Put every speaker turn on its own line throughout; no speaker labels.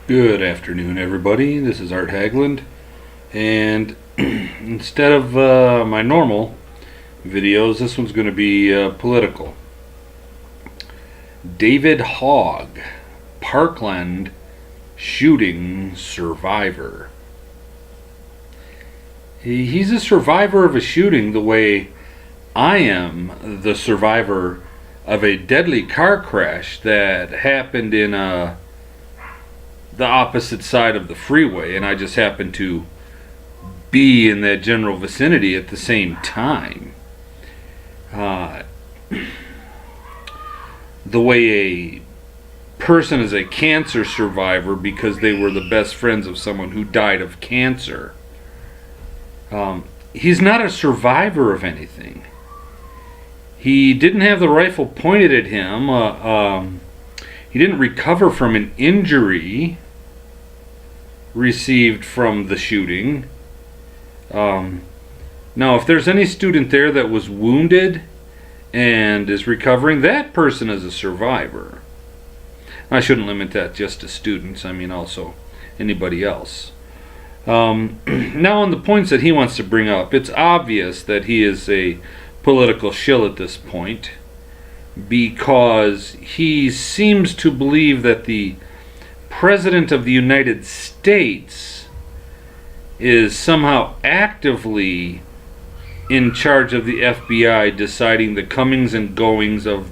Good afternoon, everybody. This is Art Hagland, and instead of my normal videos, this one's going to be political. David Hogg, Parkland shooting survivor. He's a survivor of a shooting the way I am the survivor of a deadly car crash that happened in the opposite side of the freeway, and I just happened to be in that general vicinity at the same time. The way a person is a cancer survivor because they were the best friends of someone who died of cancer. He's not a survivor of anything. He didn't have the rifle pointed at him. He didn't recover from an injury received from the shooting. Now, if there's any student there that was wounded and is recovering, that person is a survivor. I shouldn't limit that just to students. I mean also anybody else. Now on the points that he wants to bring up, it's obvious that he is a political shill at this point, because he seems to believe that the President of the United States is somehow actively in charge of the FBI, deciding the comings and goings of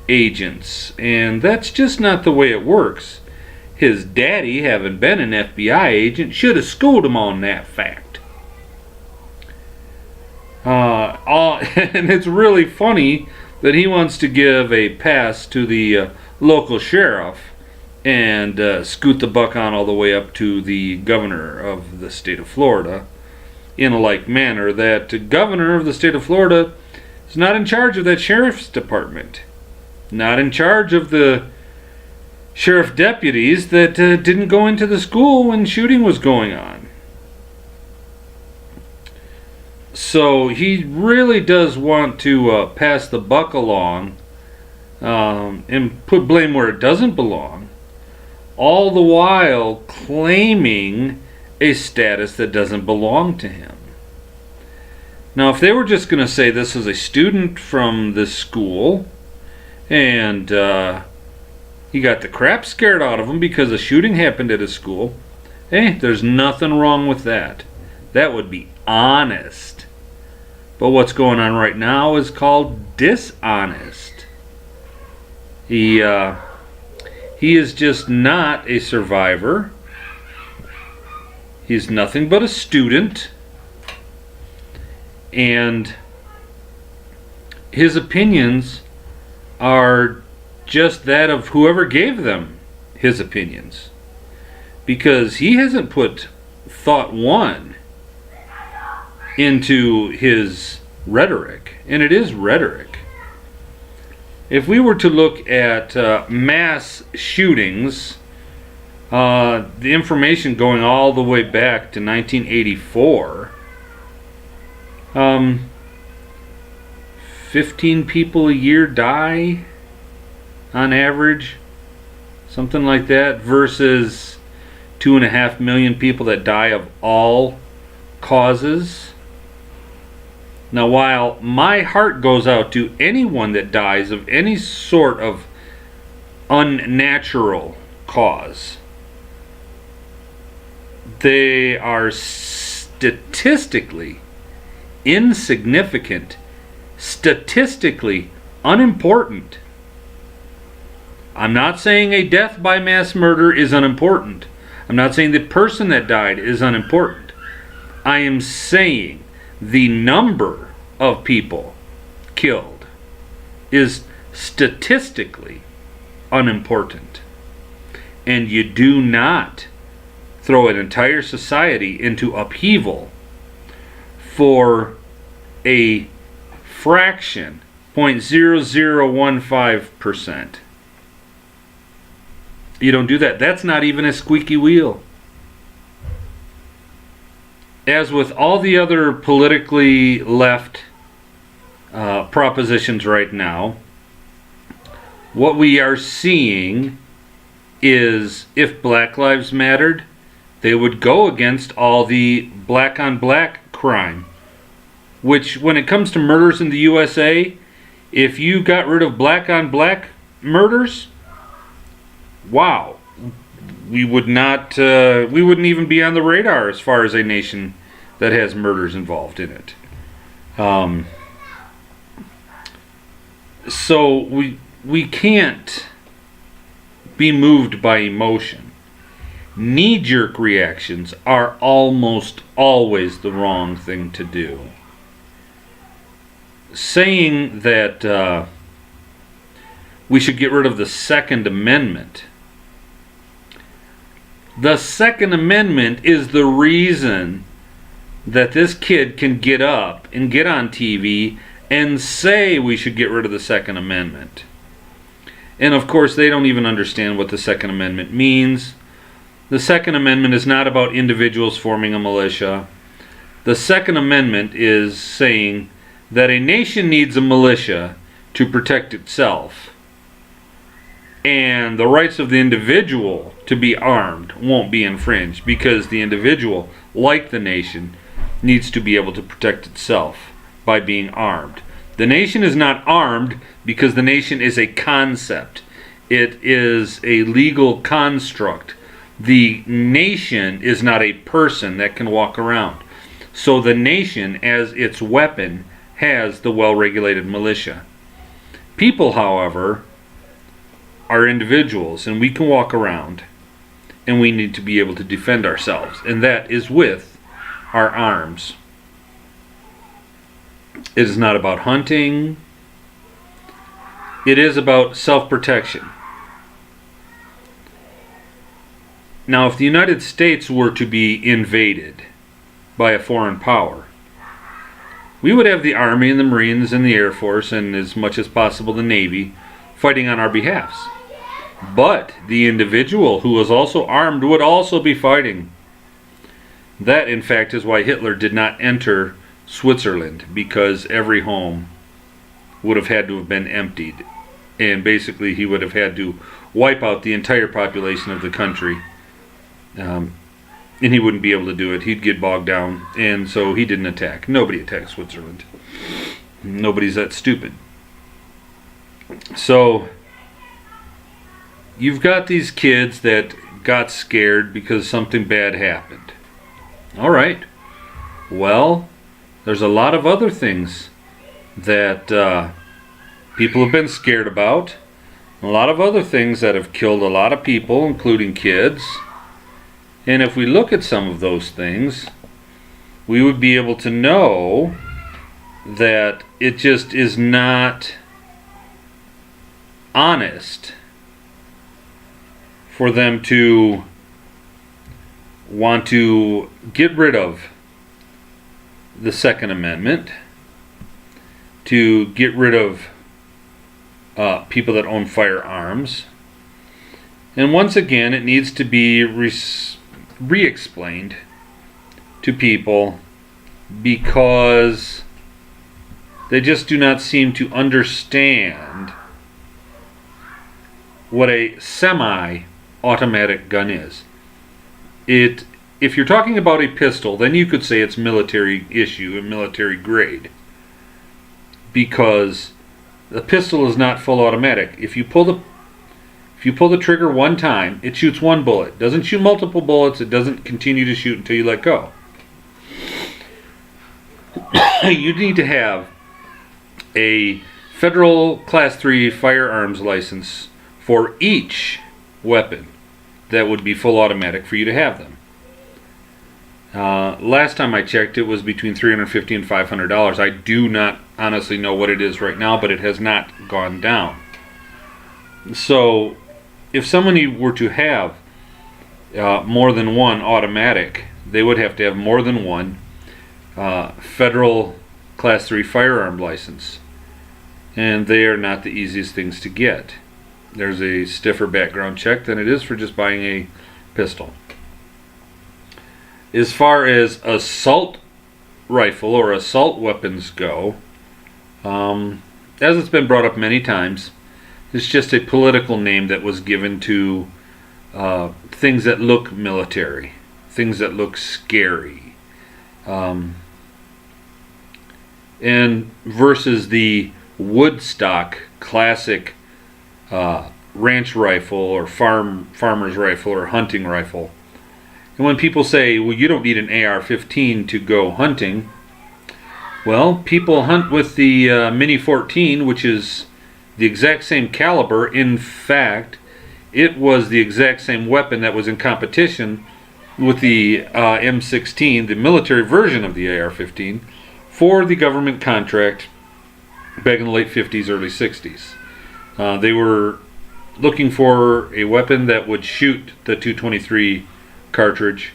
agents. And that's just not the way it works. His daddy, having been an FBI agent, should have schooled him on that fact. And it's really funny that he wants to give a pass to the local sheriff and scoot the buck on all the way up to the governor of the state of Florida, in a like manner that the governor of the state of Florida is not in charge of that sheriff's department, not in charge of the sheriff deputies that didn't go into the school when shooting was going on. So he really does want to pass the buck along and put blame where it doesn't belong, all the while claiming a status that doesn't belong to him. Now, if they were just going to say this is a student from this school and he got the crap scared out of him because a shooting happened at his school, hey, there's nothing wrong with that. That would be honest. But what's going on right now is called dishonest. He is just not a survivor. He's nothing but a student. And his opinions are just that of whoever gave them his opinions. Because he hasn't put thought one into his rhetoric. And it is rhetoric. If we were to look at mass shootings, the information going all the way back to 1984, 15 people a year die on average, something like that, versus 2.5 million people that die of all causes. Now, while my heart goes out to anyone that dies of any sort of unnatural cause, they are statistically insignificant, statistically unimportant. I'm not saying a death by mass murder is unimportant. I'm not saying the person that died is unimportant. I am saying the number of people killed is statistically unimportant. And you do not throw an entire society into upheaval for a fraction, 0.0015%. You don't do that. That's not even a squeaky wheel. As with all the other politically left propositions right now, what we are seeing is if Black Lives Mattered, they would go against all the black on black crime. Which, when it comes to murders in the USA, if you got rid of black on black murders, wow, we wouldn't even be on the radar as far as a nation that has murders involved in it. So we can't be moved by emotion. Knee-jerk reactions are almost always the wrong thing to do. Saying that we should get rid of the Second Amendment. The Second Amendment is the reason that this kid can get up and get on TV and say we should get rid of the Second Amendment. And of course, they don't even understand what the Second Amendment means. The Second Amendment is not about individuals forming a militia. The Second Amendment is saying that a nation needs a militia to protect itself. And the rights of the individual to be armed won't be infringed because the individual, like the nation, needs to be able to protect itself by being armed. The nation is not armed because the nation is a concept. It is a legal construct. The nation is not a person that can walk around. So the nation, as its weapon, has the well-regulated militia. People, however, are individuals, and we can walk around, and we need to be able to defend ourselves, and that is with our arms. It is not about hunting. It is about self-protection. Now, if the United States were to be invaded by a foreign power, we would have the Army and the Marines and the Air Force and, as much as possible, the Navy fighting on our behalfs. But the individual who was also armed would also be fighting. That, in fact, is why Hitler did not enter Switzerland, because every home would have had to have been emptied. And basically he would have had to wipe out the entire population of the country. And he wouldn't be able to do it. He'd get bogged down. And so he didn't attack. Nobody attacked Switzerland. Nobody's that stupid. So you've got these kids that got scared because something bad happened. All right. Well, there's a lot of other things that people have been scared about. A lot of other things that have killed a lot of people, including kids. And if we look at some of those things, we would be able to know that it just is not honest for them to want to get rid of the Second Amendment, to get rid of people that own firearms. And once again, it needs to be re-explained to people because they just do not seem to understand what a semi-automatic gun is. If you're talking about a pistol, then you could say it's military issue and military grade, because the pistol is not full automatic. If you pull the trigger one time, it shoots one bullet. It doesn't shoot multiple bullets. It doesn't continue to shoot until you let go. You need to have a federal Class 3 firearms license for each weapon that would be full automatic for you to have them. Last time I checked, it was between $350 and $500. I do not honestly know what it is right now, but it has not gone down. So if somebody were to have more than one automatic, they would have to have more than one federal Class 3 firearm license. And they are not the easiest things to get. There's a stiffer background check than it is for just buying a pistol. As far as assault rifle or assault weapons go, as it's been brought up many times, it's just a political name that was given to things that look military, things that look scary, and versus the Woodstock classic ranch rifle or farmer's rifle or hunting rifle. And when people say, well, you don't need an AR-15 to go hunting, well, people hunt with the Mini 14, which is the exact same caliber. In fact, it was the exact same weapon that was in competition with the M16, the military version of the AR-15, for the government contract back in the late 50s, early 60s. They were looking for a weapon that would shoot the 223 cartridge,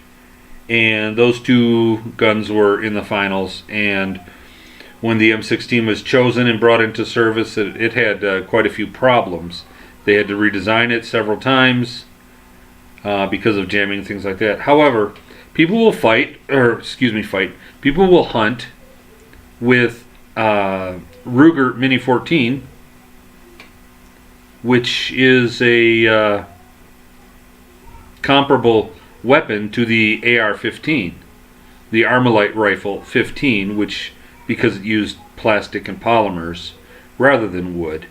and those two guns were in the finals. And when the M16 was chosen and brought into service, it had quite a few problems. They had to redesign it several times because of jamming and things like that. However, people will people will hunt with Ruger Mini 14, which is a comparable weapon to the AR-15, the Armalite Rifle 15, which, because it used plastic and polymers rather than wood,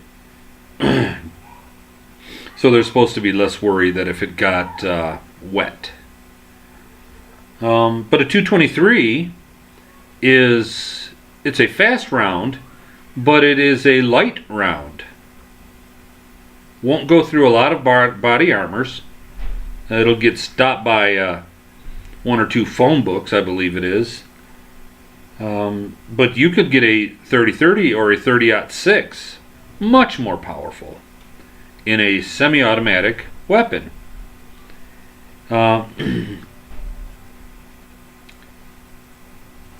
so there's supposed to be less worry that if it got wet. But a 223 it's a fast round, but it is a light round. Won't go through a lot of body armors. It'll get stopped by one or two phone books, I believe it is. But you could get a 30-30 or a 30-06, much more powerful, in a semi-automatic weapon.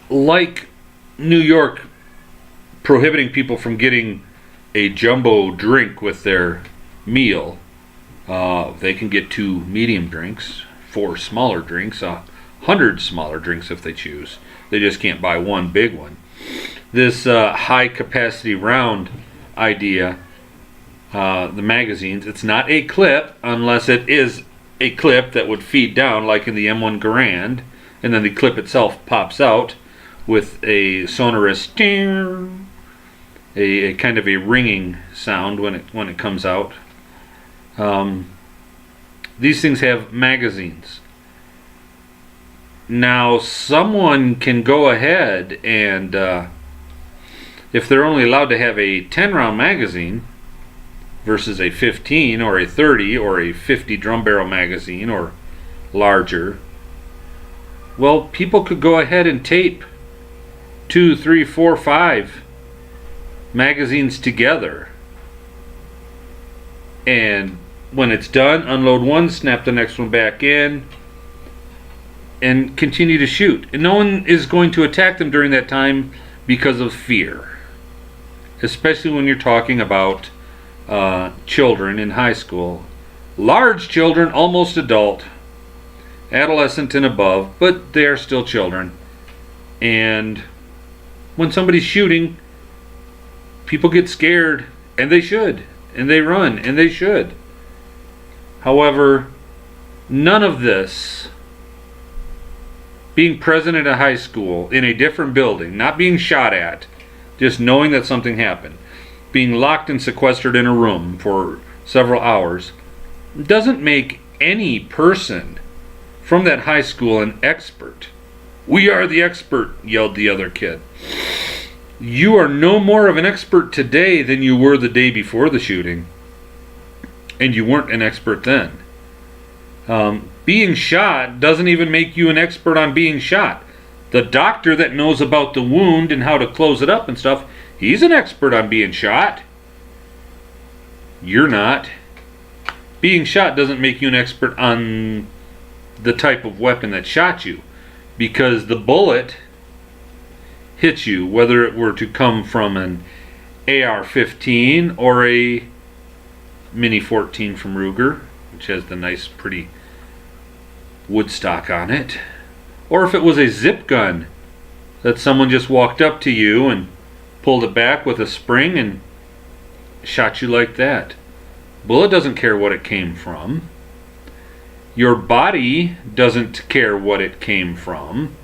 Like New York prohibiting people from getting a jumbo drink with their meal, they can get 2 medium drinks, 4 smaller drinks, 100 smaller drinks if they choose. They just can't buy one big one. This high capacity round idea, the magazines, it's not a clip unless it is a clip that would feed down like in the M1 Garand, and then the clip itself pops out with a sonorous ding, a kind of a ringing sound when it comes out. These things have magazines. Now, someone can go ahead and, if they're only allowed to have a 10-round magazine versus a 15 or a 30 or a 50 drum barrel magazine or larger, well, people could go ahead and tape 2, 3, 4, 5 magazines together, and when it's done, unload one, snap the next one back in, and continue to shoot. And no one is going to attack them during that time because of fear, especially when you're talking about children in high school, large children, almost adult, adolescent and above, but they are still children. And when somebody's shooting, people get scared, and they should, and they run, and they should. However, none of this, being present at a high school in a different building, not being shot at, just knowing that something happened, being locked and sequestered in a room for several hours, doesn't make any person from that high school an expert. "We are the expert," yelled the other kid. You are no more of an expert today than you were the day before the shooting. And you weren't an expert then. Being shot doesn't even make you an expert on being shot. The doctor that knows about the wound and how to close it up and stuff, he's an expert on being shot. You're not. Being shot doesn't make you an expert on the type of weapon that shot you, because the bullet hits you, whether it were to come from an AR-15 or a Mini 14 from Ruger, which has the nice pretty Woodstock on it, or if it was a zip gun that someone just walked up to you and pulled it back with a spring and shot you like that. Bullet doesn't care what it came from. Your body doesn't care what it came from.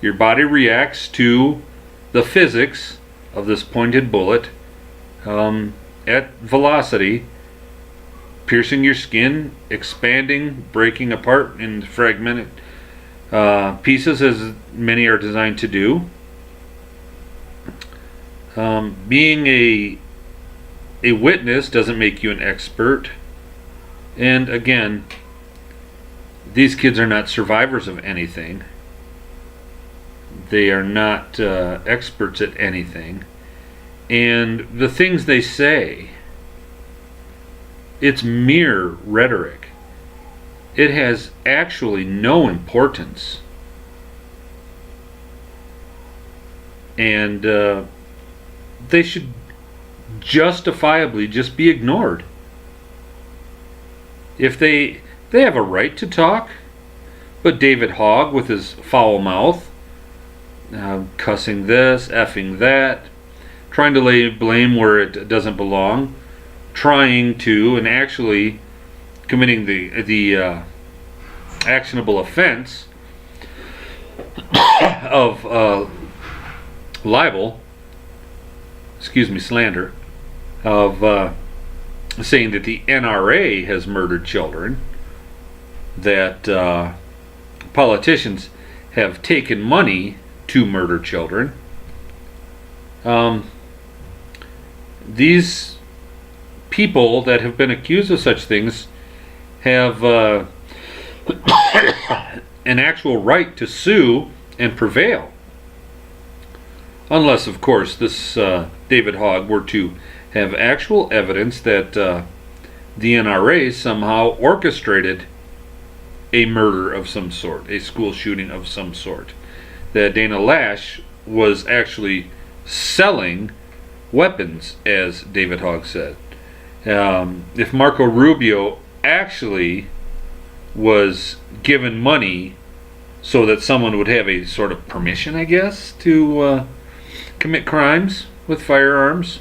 Your body reacts to the physics of this pointed bullet at velocity, piercing your skin, expanding, breaking apart in fragmented pieces, as many are designed to do. Being a witness doesn't make you an expert. And again, these kids are not survivors of anything. They are not experts at anything. And the things they say, it's mere rhetoric. It has actually no importance. And they should justifiably just be ignored. If they have a right to talk, but David Hogg with his foul mouth, cussing this, effing that, trying to lay blame where it doesn't belong, trying to and actually committing the actionable offense of libel, slander, of saying that the NRA has murdered children, that politicians have taken money to murder children. These people that have been accused of such things have an actual right to sue and prevail. Unless, of course, this David Hogg were to have actual evidence that the NRA somehow orchestrated a murder of some sort, a school shooting of some sort. That Dana Lash was actually selling weapons, as David Hogg said. If Marco Rubio actually was given money so that someone would have a sort of permission, I guess, to commit crimes with firearms.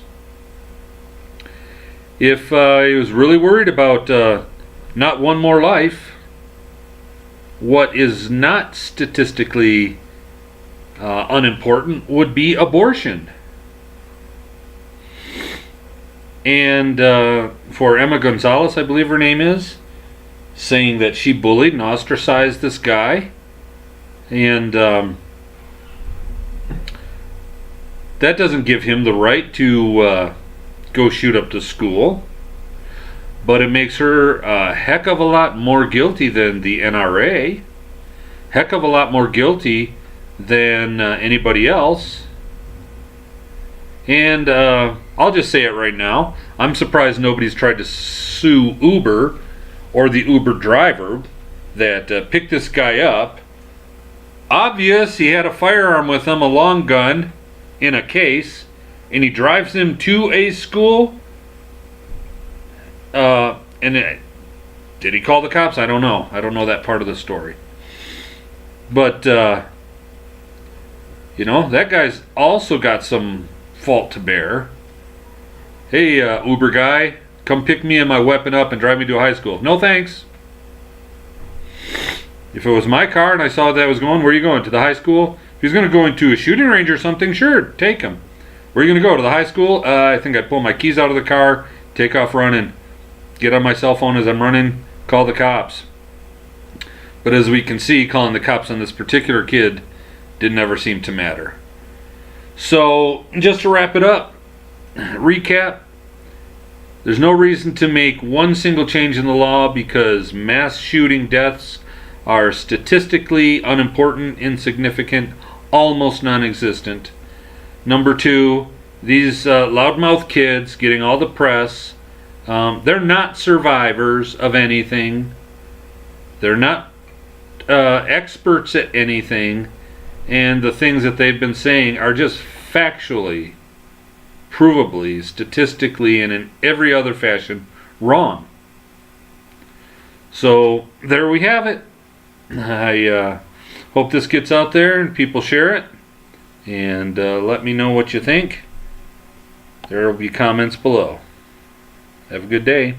If he was really worried about not one more life, what is not statistically unimportant would be abortion. And for Emma Gonzalez, I believe her name is, saying that she bullied and ostracized this guy, and that doesn't give him the right to go shoot up the school, but it makes her a heck of a lot more guilty than the NRA, heck of a lot more guilty than anybody else. And I'll just say it right now, I'm surprised nobody's tried to sue Uber or the Uber driver that picked this guy up. Obvious he had a firearm with him, a long gun in a case, and he drives him to a school. Did he call the cops? I don't know. I don't know that part of the story. But that guy's also got some fault to bear. Hey, Uber guy, come pick me and my weapon up and drive me to a high school. No thanks. If it was my car and I saw that was going, where are you going? To the high school? If he's going to go into a shooting range or something, sure, take him. Where are you going to go? To the high school? I think I'd pull my keys out of the car, take off running, get on my cell phone as I'm running, call the cops. But as we can see, calling the cops on this particular kid didn't ever seem to matter. So, just to wrap it up, recap, there's no reason to make one single change in the law because mass shooting deaths are statistically unimportant, insignificant, almost non-existent. Number two, these loudmouth kids getting all the press, they're not survivors of anything. They're not experts at anything. And the things that they've been saying are just factually, provably, statistically, and in every other fashion wrong. So there we have it. I hope this gets out there and people share it. And let me know what you think. There will be comments below. Have a good day.